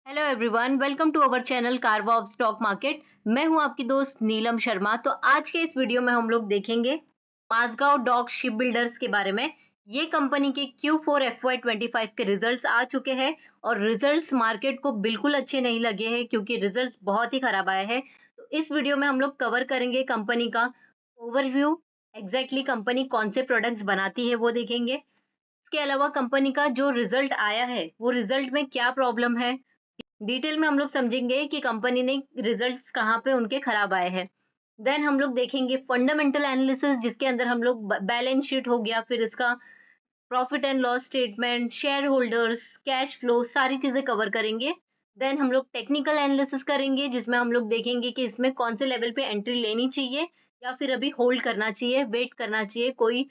Hello everyone, welcome to our channel Karwa of stock market. मैं हूं आपकी दोस्त नीलम शर्मा। तो आज के इस वीडियो में हम लोग देखेंगे माजगांव डॉक शिप बिल्डर्स के बारे में। ये कंपनी के Q4 FY25 के रिजल्ट्स आ चुके हैं और रिजल्ट्स मार्केट को बिल्कुल अच्छे नहीं लगे हैं क्योंकि रिजल्ट्स बहुत ही खराब आए हैं। तो इस वीडियो में हम लोग कवर करेंगे कंपनी का ओवरव्यू, एग्जैक्टली कंपनी कौन से प्रोडक्ट्स बनाती है वो देखेंगे। इसके अलावा कंपनी का जो रिजल्ट आया है वो रिजल्ट में क्या प्रॉब्लम है, डिटेल में हम लोग समझेंगे कि कंपनी ने रिजल्ट्स कहाँ पे उनके खराब आए हैं। देन हम लोग देखेंगे फंडामेंटल एनालिसिस, जिसके अंदर हम लोग बैलेंस शीट हो गया, फिर इसका profit and loss statement, share holders, cash flow, सारी चीजें कवर करेंगे। देन हम लोग टेक्निकल एनालिसिस करेंगे जिसमें हम लोग देखेंगे कि इसमें कौन से लेवल पे एंट्री लेनी चाहिए या फिर अभी होल्ड करना चाहिए, वेट करना चाहिए, कोई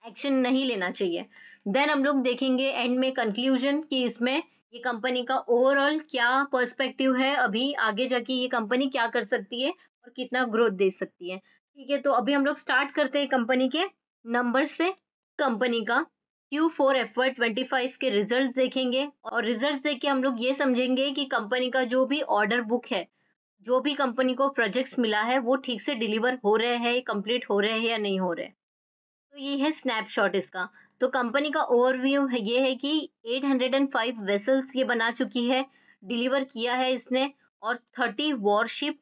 एक्शन नहीं लेना चाहिए। देन हम लोग देखेंगे एंड में कंक्लूजन कि इसमें ये कंपनी का ओवरऑल क्या पर्सपेक्टिव है, अभी आगे जाके ये कंपनी क्या कर सकती है और कितना ग्रोथ दे सकती है। ठीक है, तो अभी हम लोग स्टार्ट करते हैं कंपनी के नंबर से। कंपनी का Q4 FY25 के रिजल्ट्स देखेंगे और रिजल्ट्स देख के हम लोग ये समझेंगे कि कंपनी का जो भी ऑर्डर बुक है, जो भी कंपनी को प्रोजेक्ट्स मिला है, वो ठीक से डिलीवर हो रहे हैं, कंप्लीट हो रहे हैं या नहीं हो रहे। तो ये है स्नैपशॉट इसका। तो कंपनी का ओवरव्यू है, ये है कि 805 वेसल्स ये बना चुकी है, डिलीवर किया है इसने, और 30 वॉरशिप,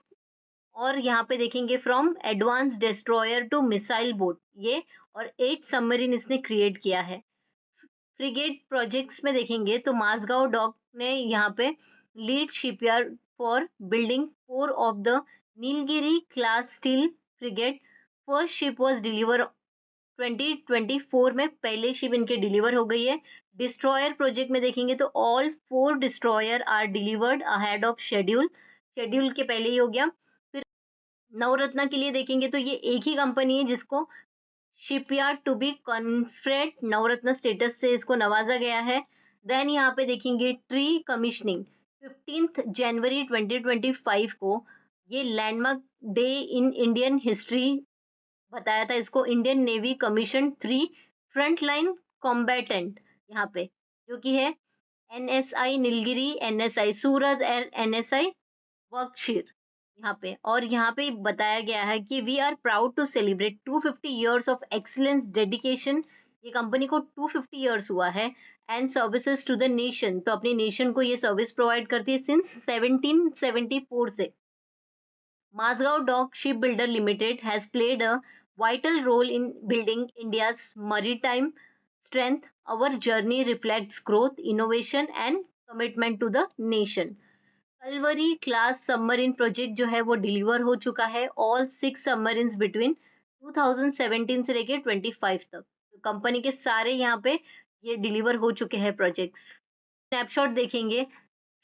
और यहाँ पे देखेंगे from advance destroyer to missile boat ये, और 8 सबमरीन इसने क्रिएट किया है। फ्रिगेट प्रोजेक्ट्स में देखेंगे तो माजगांव डॉक ने यहाँ पे lead shipyard for building 4 of the Nilgiri class steel frigate. First ship was deliver 2024 में, पहले शिप इनके डिलीवर हो गई है। डिस्ट्रॉयर प्रोजेक्ट में देखेंगे तो all 4 destroyer are delivered ahead of schedule, schedule के पहले ही हो गया। फिर नवरत्ना के लिए देखेंगे तो ये एक ही कंपनी है जिसको shipyard to be conferred Navratna status से इसको नवाजा गया है। देन यहाँ पे देखेंगे ट्री कमिश्निंग 15 जनवरी 2025 को, ये landmark day in Indian history बताया था इसको। Indian navy commission 3 front line combatant यहाँ पे, जो कि है NSI नीलगिरी, NSI सूरत और NSI वर्कशीर यहाँ पे। और यहाँ पे बताया गया है कि we are proud to celebrate 250 years of excellence dedication. ये कंपनी को 250 इयर्स हुआ है, and services to the nation, तो अपनी नेशन को ये सर्विस प्रोवाइड करती है सिंस 1774 से। Mazgaon Dock Shipbuilder Limited has played a vital role in building India's maritime strength. Our journey reflects growth, innovation, and commitment to the nation. Kalvari class submarine project जो है वो deliver हो चुका है, all 6 submarines between 2017 से लेके 25 तक। तो कंपनी के सारे यहाँ पे ये डिलीवर हो चुके हैं प्रोजेक्ट्स। स्नैपशॉट देखेंगे,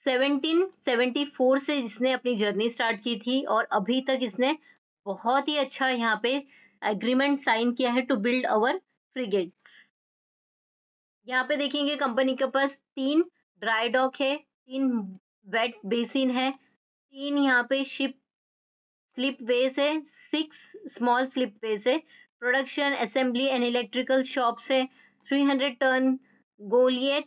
1774 से इसने अपनी जर्नी स्टार्ट की थी और अभी तक इसने बहुत ही अच्छा यहाँ पे एग्रीमेंट साइन किया है टू बिल्ड अवर फ्रिगेट्स। यहाँ पे देखेंगे कंपनी के पास 3 ड्राई डॉक है, 3 वेट बेसिन है, 3 यहाँ पे शिप स्लिप वेज है, 6 स्मॉल स्लिप वेज है। Production, assembly and electrical shops है, 300 टन गोलियत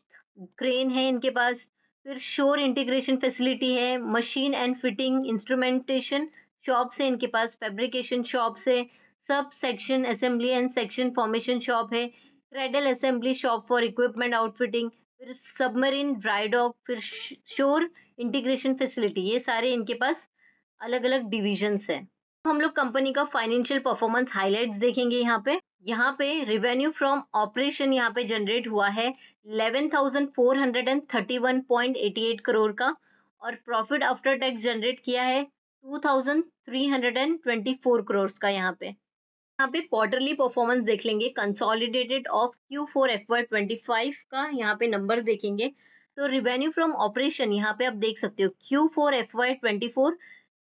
क्रेन है इनके पास। फिर शोर इंटीग्रेशन फैसिलिटी है, machine and fitting instrumentation shops है इनके पास, फैब्रिकेशन शॉप्स है, sub section assembly and section formation shop है, cradle assembly shop for equipment outfitting, फिर सबमरीन ड्राई डॉक, फिर शोर इंटीग्रेशन फैसिलिटी, ये सारे इनके पास अलग अलग डिविजन्स हैं। हम लोग कंपनी का फाइनेंशियल परफॉर्मेंस हाइलाइट्स देखेंगे। यहाँ पे रेवेन्यू फ्रॉम ऑपरेशन यहाँ पे जनरेट हुआ है 11,431.88 करोड़ का, और प्रॉफिट आफ्टर टैक्स जनरेट किया है 2,324 करोड़ का। यहाँ पे क्वार्टरली परफॉर्मेंस देख लेंगे, कंसोलिडेटेड ऑफ Q4 FY25 का यहाँ पे नंबर देखेंगे। तो रिवेन्यू फ्रॉम ऑपरेशन यहाँ पे आप देख सकते हो, Q4 FY24,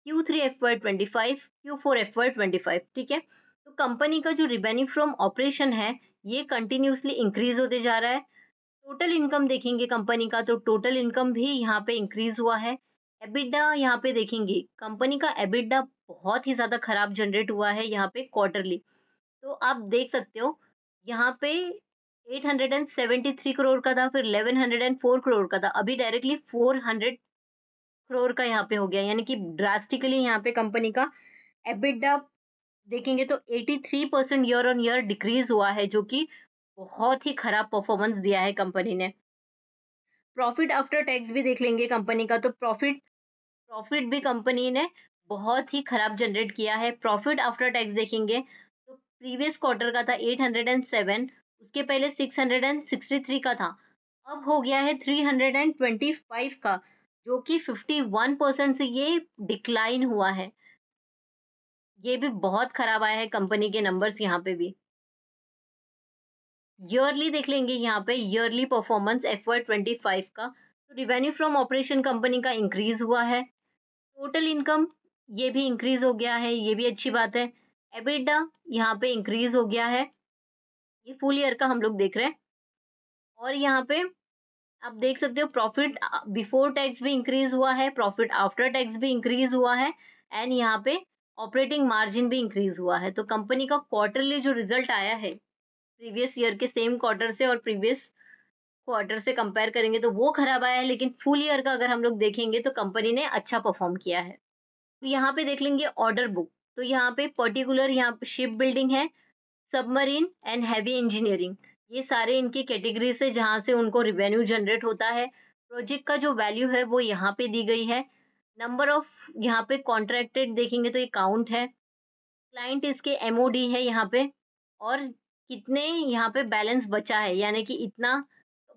Q3 FY25, Q4 FY25, ठीक है। तो कंपनी का जो रिवेन्यू फ्रॉम ऑपरेशन है ये कंटिन्यूसली इंक्रीज होते जा रहा है। टोटल इनकम देखेंगे कंपनी का, तो टोटल इनकम भी यहाँ पे इंक्रीज हुआ है। एबिडा यहाँ पे देखेंगे, कंपनी का एबिडा बहुत ही ज्यादा खराब जनरेट हुआ है यहाँ पे क्वार्टरली। तो आप देख सकते हो यहाँ पे 873 करोड़ का था, फिर 1104 करोड़ का था, अभी डायरेक्टली 400 करोड़ का यहाँ पे हो गया, यानी कि ड्रास्टिकली यहाँ पे कंपनी का एबिटा देखेंगे तो 83% ईयर ऑन ईयर डिक्रीज हुआ है, जो कि बहुत ही खराब परफॉर्मेंस दिया है कंपनी ने। प्रॉफिट आफ्टर टैक्स भी देख लेंगे कंपनी का, तो प्रॉफिट प्रॉफिट भी कंपनी ने बहुत ही खराब जनरेट किया है। प्रॉफिट आफ्टर टैक्स देखेंगे तो प्रीवियस क्वार्टर का था 807, उसके पहले 663 का था, अब हो गया है 325 का, जो कि 51% से ये डिक्लाइन हुआ है। ये भी बहुत खराब आया है कंपनी के नंबर्स यहाँ पे भी। ईयरली देख लेंगे यहाँ पे, ईयरली परफॉर्मेंस FY25 का, तो रिवेन्यू फ्रॉम ऑपरेशन कंपनी का इंक्रीज हुआ है। टोटल इनकम ये भी इंक्रीज हो गया है, ये भी अच्छी बात है। एबिटा यहाँ पे इंक्रीज हो गया है, ये फुल ईयर का हम लोग देख रहे हैं। और यहाँ पे आप देख सकते हो प्रॉफिट बिफोर टैक्स भी इंक्रीज हुआ है, प्रॉफिट आफ्टर टैक्स भी इंक्रीज हुआ है, एंड यहाँ पे ऑपरेटिंग मार्जिन भी इंक्रीज हुआ है। तो कंपनी का क्वार्टरली जो रिजल्ट आया है प्रीवियस ईयर के सेम क्वार्टर से और प्रीवियस क्वार्टर से कंपेयर करेंगे तो वो खराब आया है, लेकिन फुल ईयर का अगर हम लोग देखेंगे तो कंपनी ने अच्छा परफॉर्म किया है। तो यहाँ पे देख लेंगे ऑर्डर बुक, तो यहाँ पे पर्टिकुलर यहाँ पे शिप बिल्डिंग है, सबमरीन एंड हैवी इंजीनियरिंग, ये सारे इनकी कैटेगरी से जहाँ से उनको रिवेन्यू जनरेट होता है। प्रोजेक्ट का जो वैल्यू है वो यहाँ पे दी गई है। नंबर ऑफ यहाँ पे कॉन्ट्रैक्टेड देखेंगे तो ये काउंट है। क्लाइंट इसके एमओडी है यहाँ पे, और कितने यहाँ पे बैलेंस बचा है, यानी कि इतना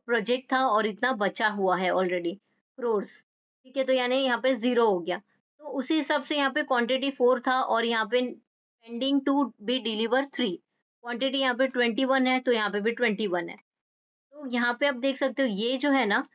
प्रोजेक्ट था और इतना बचा हुआ है ऑलरेडी क्रोर्स, ठीक है, तो यानी यहाँ पे जीरो हो गया। तो उसी हिसाब से यहाँ पे क्वांटिटी 4 था और यहाँ पे pending to be deliver 3, quantity यहाँ पे 21 है तो यहाँ पे भी 21 है। तो यहाँ पे आप देख सकते हो ये जो है ना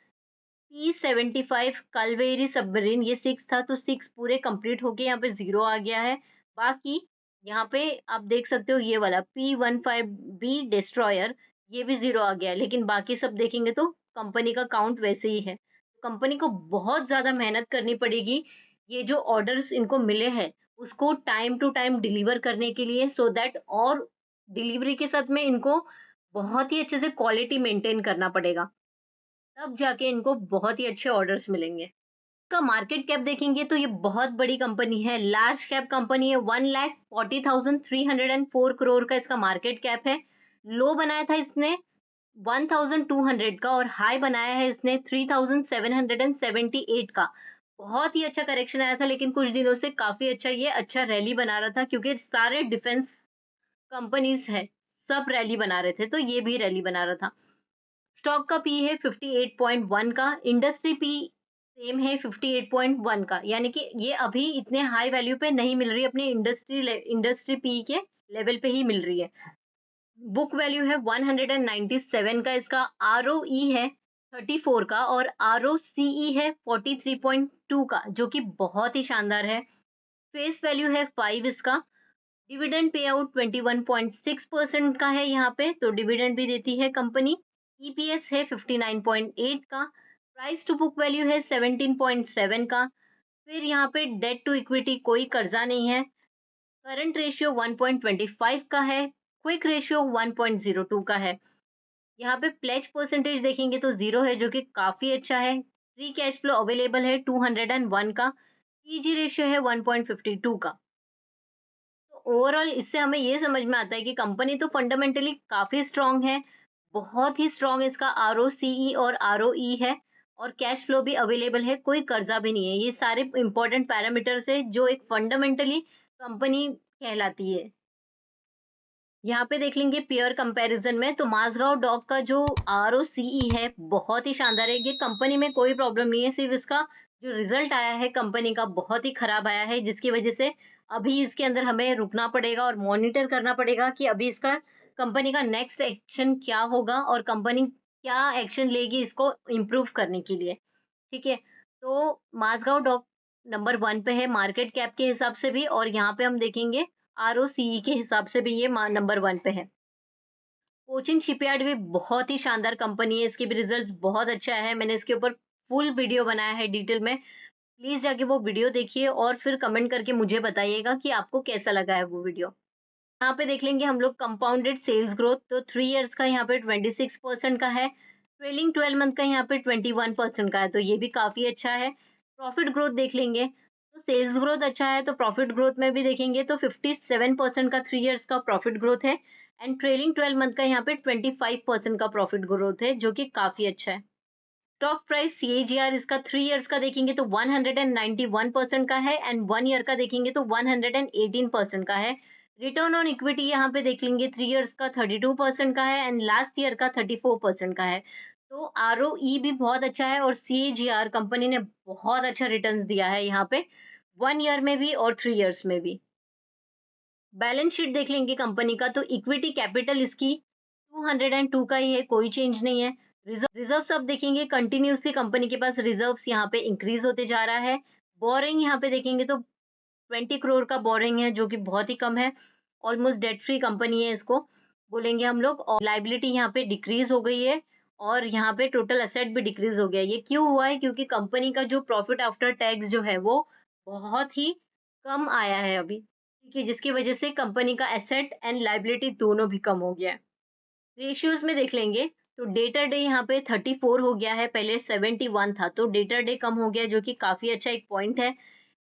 P75 कालवेरी सबमरीन, ये 6 था तो 6 पूरे कंप्लीट होके यहाँ पे 0 आ गया है। बाकी यहाँ पे आप देख सकते हो ये वाला P15B डिस्ट्रॉयर, ये भी 0 आ गया है, लेकिन बाकी सब देखेंगे तो कंपनी का काउंट वैसे ही है। कंपनी को बहुत ज़्यादा मेहनत करनी पड़ेगी, ये जो ऑर्डर्स इनको मिले हैं, उसको टाइम टू टाइम डिलीवर करने के लिए, सो दैट और डिलीवरी के साथ में इनको बहुत ही अच्छे से क्वालिटी मेंटेन करना पड़ेगा। तब जाके इनको बहुत ही अच्छे ऑर्डर्स मिलेंगे। इसका मार्केट कैप देखेंगे तो ये बहुत बड़ी कंपनी है, लार्ज कैप कंपनी है, 1,40,304 करोड़ का इसका मार्केट कैप है। लो बनाया था इसने 1,200 का और हाई बनाया है इसने 3,778 का। बहुत ही अच्छा करेक्शन आया था, लेकिन कुछ दिनों से काफ़ी अच्छा ये अच्छा रैली बना रहा था, क्योंकि सारे डिफेंस कंपनीज़ है, सब रैली बना रहे थे, तो ये भी रैली बना रहा था। स्टॉक का पी है 58.1 का, इंडस्ट्री पी सेम है 58.1 का, यानी कि ये अभी इतने हाई वैल्यू पे नहीं मिल रही, अपनी इंडस्ट्री पी के लेवल पे ही मिल रही है। बुक वैल्यू है 197 का, इसका आरओई है 34 का और आरओसीई है 43.2 का, जो कि बहुत ही शानदार है। फेस वैल्यू है 5 इसका। डिविडेंड पे आउट 21.6% का है यहाँ पे, तो डिविडेंड भी देती है कंपनी। ईपीएस है 59.8 का। प्राइस टू बुक वैल्यू है 17.7 का। फिर यहाँ पे डेट टू इक्विटी कोई कर्जा नहीं है। करंट रेशियो 1.25 का है। क्विक रेशियो 1.02 का है। यहाँ पे प्लेज परसेंटेज देखेंगे तो 0 है, जो कि काफ़ी अच्छा है। फ्री कैश फ्लो अवेलेबल है 201 का। पीजी रेशियो है 1.52 का। ओवरऑल इससे हमें ये समझ में आता है कि कंपनी तो फंडामेंटली काफ़ी स्ट्रॉन्ग है, बहुत ही स्ट्रॉन्ग इसका आरओसीई और आरओई है, और कैश फ्लो भी अवेलेबल है, कोई कर्जा भी नहीं है। ये सारे इंपॉर्टेंट पैरामीटर्स है जो एक फंडामेंटली कंपनी कहलाती है। यहाँ पे देख लेंगे पेयर कंपैरिजन में, तो माझगांव डॉक का जो आरओसीई है बहुत ही शानदार है। ये कंपनी में कोई प्रॉब्लम नहीं है, सिर्फ इसका जो रिजल्ट आया है कंपनी का बहुत ही खराब आया है, जिसकी वजह से अभी इसके अंदर हमें रुकना पड़ेगा और मॉनिटर करना पड़ेगा कि अभी इसका कंपनी का नेक्स्ट एक्शन क्या होगा और कंपनी क्या एक्शन लेगी इसको इम्प्रूव करने के लिए। ठीक है, तो माझगांव डॉक नंबर 1 पे है मार्केट कैप के हिसाब से भी, और यहाँ पे हम देखेंगे आरओसीई के हिसाब से भी ये नंबर 1 पे है। कोचिन शिपयार्ड भी बहुत ही शानदार कंपनी है, इसके भी रिजल्ट्स बहुत अच्छा है। मैंने इसके ऊपर फुल वीडियो बनाया है डिटेल में। प्लीज़ जाके वो वीडियो देखिए और फिर कमेंट करके मुझे बताइएगा कि आपको कैसा लगा है वो वीडियो। यहाँ पे देख लेंगे हम लोग कंपाउंडेड सेल्स ग्रोथ, तो 3 इयर्स का यहाँ पे 26% का है, ट्रेलिंग 12 मंथ का यहाँ पे 21% का है, तो ये भी काफ़ी अच्छा है। प्रॉफिट ग्रोथ देख लेंगे, तो सेल्स ग्रोथ अच्छा है, तो प्रॉफिट ग्रोथ में भी देखेंगे तो 57% का 3 इयर्स का प्रॉफिट ग्रोथ है एंड ट्रेलिंग 12 मंथ का यहाँ पे 25% का प्रॉफिट ग्रोथ है, जो कि काफ़ी अच्छा है। स्टॉक प्राइस सीएजीआर इसका 3 इयर्स का देखेंगे तो 191% का है एंड 1 ईयर का देखेंगे तो 118% का है। रिटर्न ऑन इक्विटी यहाँ पे देख लेंगे 3 इयर्स का 32% का है एंड लास्ट ईयर का 34% का है। तो आरओई भी बहुत अच्छा है और सीएजीआर कंपनी ने बहुत अच्छा रिटर्न्स दिया है यहाँ पे 1 ईयर में भी और 3 इयर्स में भी। बैलेंस शीट देख लेंगे कंपनी का, तो इक्विटी कैपिटल इसकी 202 का ही है, कोई चेंज नहीं है। रिजर्व्स अब देखेंगे, कंटिन्यूअसली कंपनी के पास रिजर्व्स यहाँ पे इंक्रीज होते जा रहा है। बोरिंग यहाँ पे देखेंगे तो 20 करोड़ का बोरिंग है, जो कि बहुत ही कम है। ऑलमोस्ट डेट फ्री कंपनी है इसको बोलेंगे हम लोग, और लाइबिलिटी यहाँ पे डिक्रीज हो गई है और यहाँ पे टोटल एसेट भी डिक्रीज हो गया है। ये क्यों हुआ है? क्योंकि कंपनी का जो प्रॉफिट आफ्टर टैक्स जो है वो बहुत ही कम आया है अभी, ठीक है, जिसकी वजह से कंपनी का एसेट एंड लाइबिलिटी दोनों भी कम हो गया है। रेशियोज में देख लेंगे तो डेटर डे यहाँ पे 34 हो गया है, पहले 71 था, तो डेटर डे कम हो गया, जो कि काफी अच्छा एक पॉइंट है।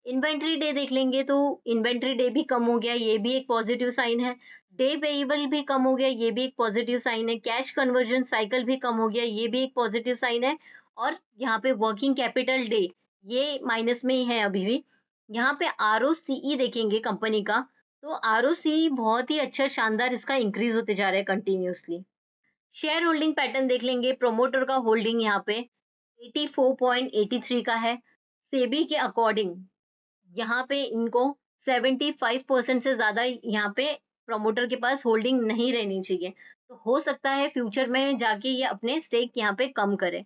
इन्वेंट्री डे देख लेंगे तो इन्वेंट्री डे भी कम हो गया, ये भी एक पॉजिटिव साइन है। डे पेएबल भी कम हो गया, ये भी एक पॉजिटिव साइन है। कैश कन्वर्जन साइकिल भी कम हो गया, ये भी एक पॉजिटिव साइन है। और यहाँ पे वर्किंग कैपिटल डे ये माइनस में ही है अभी भी। यहाँ पे आरओसीई देखेंगे कंपनी का, तो आरओसीई बहुत ही अच्छा शानदार इसका इंक्रीज होते जा रहा है कंटिन्यूअसली। शेयर होल्डिंग पैटर्न देख लेंगे, प्रोमोटर का होल्डिंग यहाँ पे 84.83 का है। सेबी के अकॉर्डिंग यहाँ पे इनको 75% से ज़्यादा यहाँ पे प्रमोटर के पास होल्डिंग नहीं रहनी चाहिए। तो हो सकता है फ्यूचर में जाके ये अपने स्टेक यहाँ पे कम करे।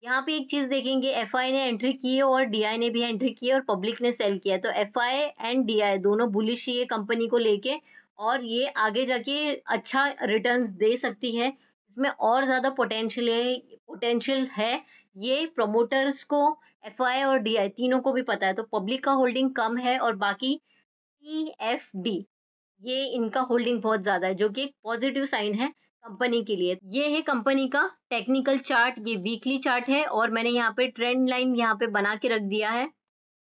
यहाँ पे एक चीज़ देखेंगे, एफआई ने एंट्री की है और डीआई ने भी एंट्री की है और पब्लिक ने सेल किया है। तो एफआई एंड डीआई दोनों बुलिश ही है कंपनी को लेके और ये आगे जाके अच्छा रिटर्न्स दे सकती है। इसमें और ज़्यादा पोटेंशियल है। ये प्रमोटर्स को, एफआई और डीआई तीनों को भी पता है। तो पब्लिक का होल्डिंग कम है और बाकी ईएफडी ये इनका होल्डिंग बहुत ज़्यादा है, जो कि एक पॉजिटिव साइन है कंपनी के लिए। ये है कंपनी का टेक्निकल चार्ट, ये वीकली चार्ट है और मैंने यहाँ पे ट्रेंड लाइन यहाँ पे बना के रख दिया है,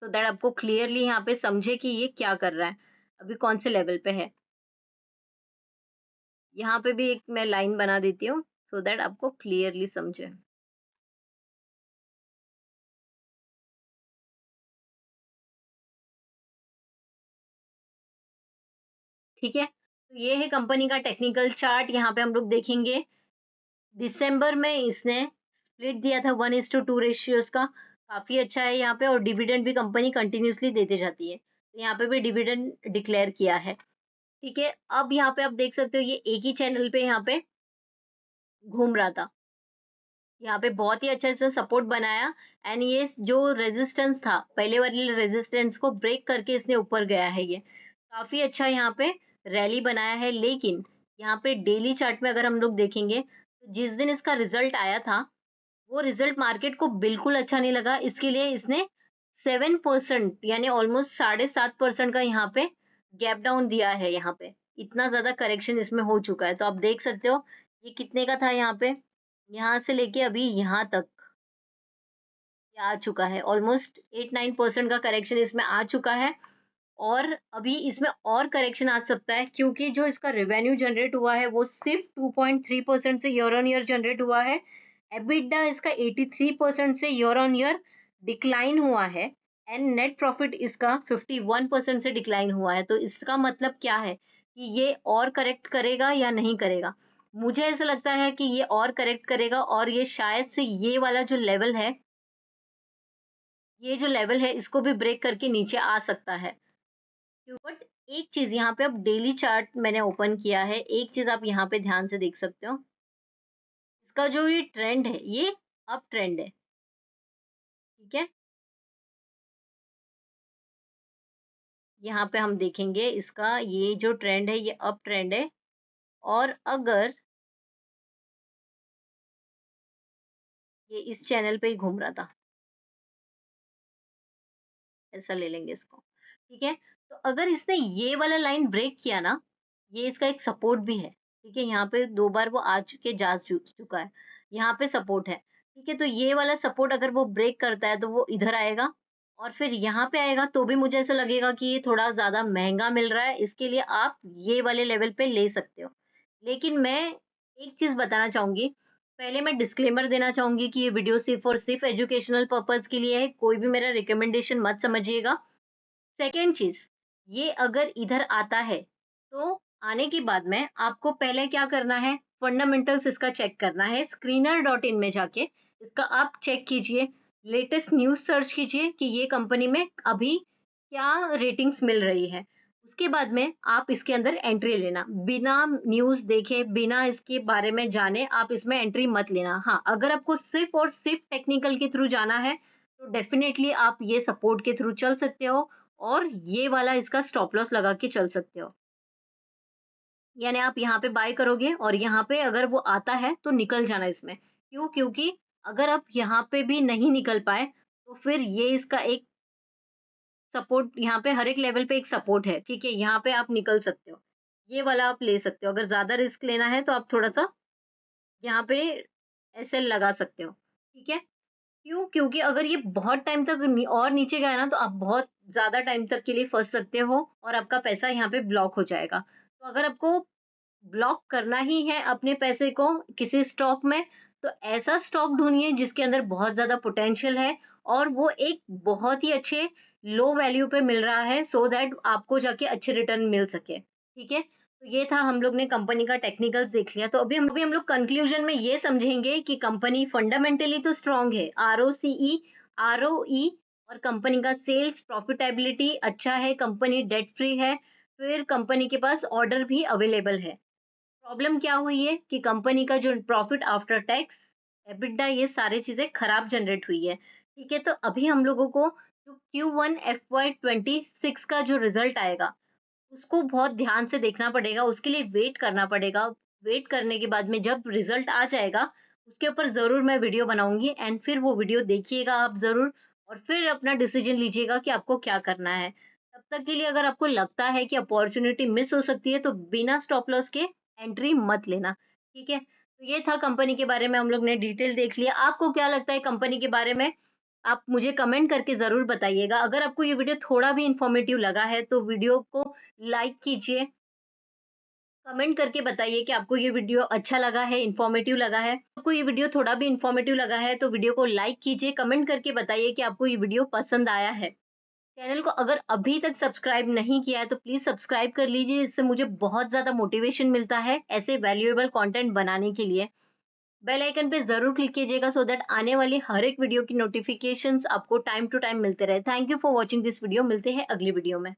तो दैट आपको क्लियरली यहाँ पे समझे कि ये क्या कर रहा है, अभी कौन से लेवल पे है। यहाँ पे भी एक मैं लाइन बना देती हूँ, सो दैट आपको क्लियरली समझे। ठीक है, तो ये है कंपनी का टेक्निकल चार्ट। यहाँ पे हम लोग देखेंगे दिसंबर में इसने स्प्लिट दिया था 1:2 रेशियोज का, काफ़ी अच्छा है यहाँ पे, और डिविडेंड भी कंपनी कंटिन्यूअसली देते जाती है। तो यहाँ पे भी डिविडेंड डिक्लेयर किया है। ठीक है, अब यहाँ पे आप देख सकते हो ये एक ही चैनल पे यहाँ पे घूम रहा था। यहाँ पे बहुत ही अच्छा इसने सपोर्ट बनाया एंड ये जो रेजिस्टेंस था, पहले वाले रेजिस्टेंस को ब्रेक करके इसने ऊपर गया है ये। काफ़ी अच्छा यहाँ पे रैली बनाया है, लेकिन यहाँ पे डेली चार्ट में अगर हम लोग देखेंगे, तो जिस दिन इसका रिज़ल्ट आया था, वो रिज़ल्ट मार्केट को बिल्कुल अच्छा नहीं लगा। इसके लिए इसने 7% यानी ऑलमोस्ट 7.5% का यहाँ पे गैप डाउन दिया है यहाँ पे। इतना ज़्यादा करेक्शन इसमें हो चुका है। तो आप देख सकते हो ये कितने का था यहाँ पे, यहाँ से लेके अभी यहाँ तक ये आ चुका है। ऑलमोस्ट 8-9% का करेक्शन इसमें आ चुका है और अभी इसमें और करेक्शन आ सकता है, क्योंकि जो इसका रेवेन्यू जनरेट हुआ है वो सिर्फ 2.3% से ईयर ऑन ईयर जनरेट हुआ है। एबिटडा इसका 83% से ईयर ऑन ईयर डिक्लाइन हुआ है एंड नेट प्रॉफिट इसका 51% से डिक्लाइन हुआ है। तो इसका मतलब क्या है कि ये और करेक्ट करेगा या नहीं करेगा? मुझे ऐसा लगता है कि ये और करेक्ट करेगा और ये शायद से ये वाला जो लेवल है, ये जो लेवल है इसको भी ब्रेक करके नीचे आ सकता है। बट एक चीज़ यहाँ पे, अब डेली चार्ट मैंने ओपन किया है, एक चीज़ आप यहाँ पे ध्यान से देख सकते हो, इसका जो ये ट्रेंड है ये अप ट्रेंड है, ठीक है? यहाँ पे हम देखेंगे इसका ये जो ट्रेंड है ये अप ट्रेंड है और अगर ये इस चैनल पे ही घूम रहा था, ऐसा ले लेंगे इसको, ठीक है? तो अगर इसने ये वाला लाइन ब्रेक किया ना, ये इसका एक सपोर्ट भी है, ठीक है? यहाँ पे 2 बार वो आ चुके जा चुका है, यहाँ पे सपोर्ट है, ठीक है? तो ये वाला सपोर्ट अगर वो ब्रेक करता है तो वो इधर आएगा और फिर यहाँ पे आएगा तो भी मुझे ऐसा लगेगा कि ये थोड़ा ज़्यादा महँगा मिल रहा है, इसके लिए आप ये वाले लेवल पे ले सकते हो। लेकिन मैं एक चीज़ बताना चाहूँगी, पहले मैं डिस्क्लेमर देना चाहूँगी कि ये वीडियो सिर्फ़ और सिर्फ़ एजुकेशनल पर्पज़ के लिए है, कोई भी मेरा रिकमेंडेशन मत समझिएगा। सेकंड चीज़, ये अगर इधर आता है, तो आने के बाद में आपको पहले क्या करना है, फंडामेंटल्स इसका चेक करना है। स्क्रीनर डॉट इन में जाके इसका आप चेक कीजिए, लेटेस्ट न्यूज़ सर्च कीजिए कि ये कंपनी में अभी क्या रेटिंग्स मिल रही है। उसके बाद में आप इसके अंदर एंट्री लेना, बिना न्यूज़ देखे, बिना इसके बारे में जाने आप इसमें एंट्री मत लेना। हाँ, अगर आपको सिर्फ़ और सिर्फ़ टेक्निकल के थ्रू जाना है, तो डेफ़िनेटली आप ये सपोर्ट के थ्रू चल सकते हो और ये वाला इसका स्टॉप लॉस लगा के चल सकते हो। यानी आप यहाँ पे बाय करोगे और यहाँ पे अगर वो आता है तो निकल जाना इसमें। क्यों? क्योंकि अगर आप यहाँ पे भी नहीं निकल पाए तो फिर ये इसका एक सपोर्ट, यहाँ पे हर एक लेवल पे एक सपोर्ट है, ठीक है? यहाँ पे आप निकल सकते हो। ये वाला आप ले सकते हो। अगर ज़्यादा रिस्क लेना है तो आप थोड़ा-सा यहाँ पे एसएल लगा सकते हो, ठीक है? क्यों? क्योंकि अगर ये बहुत टाइम तक और नीचे गया ना तो आप बहुत ज़्यादा टाइम तक के लिए फँस सकते हो और आपका पैसा यहाँ पे ब्लॉक हो जाएगा। तो अगर आपको ब्लॉक करना ही है अपने पैसे को किसी स्टॉक में, तो ऐसा स्टॉक ढूँढिए जिसके अंदर बहुत ज़्यादा पोटेंशियल है और वो एक बहुत ही अच्छे लो वैल्यू पे मिल रहा है, सो दैट आपको जाके अच्छे रिटर्न मिल सके, ठीक है? तो ये था, हम लोग ने कंपनी का टेक्निकल्स देख लिया, तो अभी हम लोग कंक्लूजन में ये समझेंगे कि कंपनी फंडामेंटली तो स्ट्रॉन्ग है, आरओसीई, आरओई और कंपनी का सेल्स प्रॉफिटेबिलिटी अच्छा है, कंपनी डेट फ्री है, फिर कंपनी के पास ऑर्डर भी अवेलेबल है। प्रॉब्लम क्या हुई है कि कंपनी का जो प्रॉफिट आफ्टर टैक्स, एबिटा, ये सारी चीज़ें खराब जनरेट हुई है। ठीक है? तो अभी हम लोगों को जो Q1 FY26 का जो रिज़ल्ट आएगा, उसको बहुत ध्यान से देखना पड़ेगा, उसके लिए वेट करना पड़ेगा। वेट करने के बाद में जब रिज़ल्ट आ जाएगा, उसके ऊपर ज़रूर मैं वीडियो बनाऊँगी एंड फिर वो वीडियो देखिएगा आप ज़रूर और फिर अपना डिसीज़न लीजिएगा कि आपको क्या करना है। तब तक के लिए अगर आपको लगता है कि अपॉर्च्युनिटी मिस हो सकती है, तो बिना स्टॉप लॉस के एंट्री मत लेना, ठीक है? तो ये था कंपनी के बारे में, हम लोग ने डिटेल देख लिया। आपको क्या लगता है कंपनी के बारे में? आप मुझे कमेंट करके ज़रूर बताइएगा। अगर आपको ये वीडियो थोड़ा भी इन्फॉर्मेटिव लगा है, तो वीडियो को लाइक कीजिए, कमेंट करके बताइए कि आपको ये वीडियो अच्छा लगा है, इन्फॉर्मेटिव लगा है। आपको ये वीडियो थोड़ा भी इन्फॉर्मेटिव लगा है, तो वीडियो को लाइक कीजिए, कमेंट करके बताइए कि आपको ये वीडियो पसंद आया है। चैनल को अगर अभी तक सब्सक्राइब नहीं किया है, तो प्लीज़ सब्सक्राइब कर लीजिए, इससे मुझे बहुत ज़्यादा मोटिवेशन मिलता है, ऐसे वैल्यूएबल कंटेंट बनाने के लिए। बेल आइकन पे ज़रूर क्लिक कीजिएगा सो दैट आने वाली हर एक वीडियो की नोटिफिकेशंस आपको टाइम टू टाइम मिलते रहे। Thank you for watching this video. मिलते हैं अगली वीडियो में।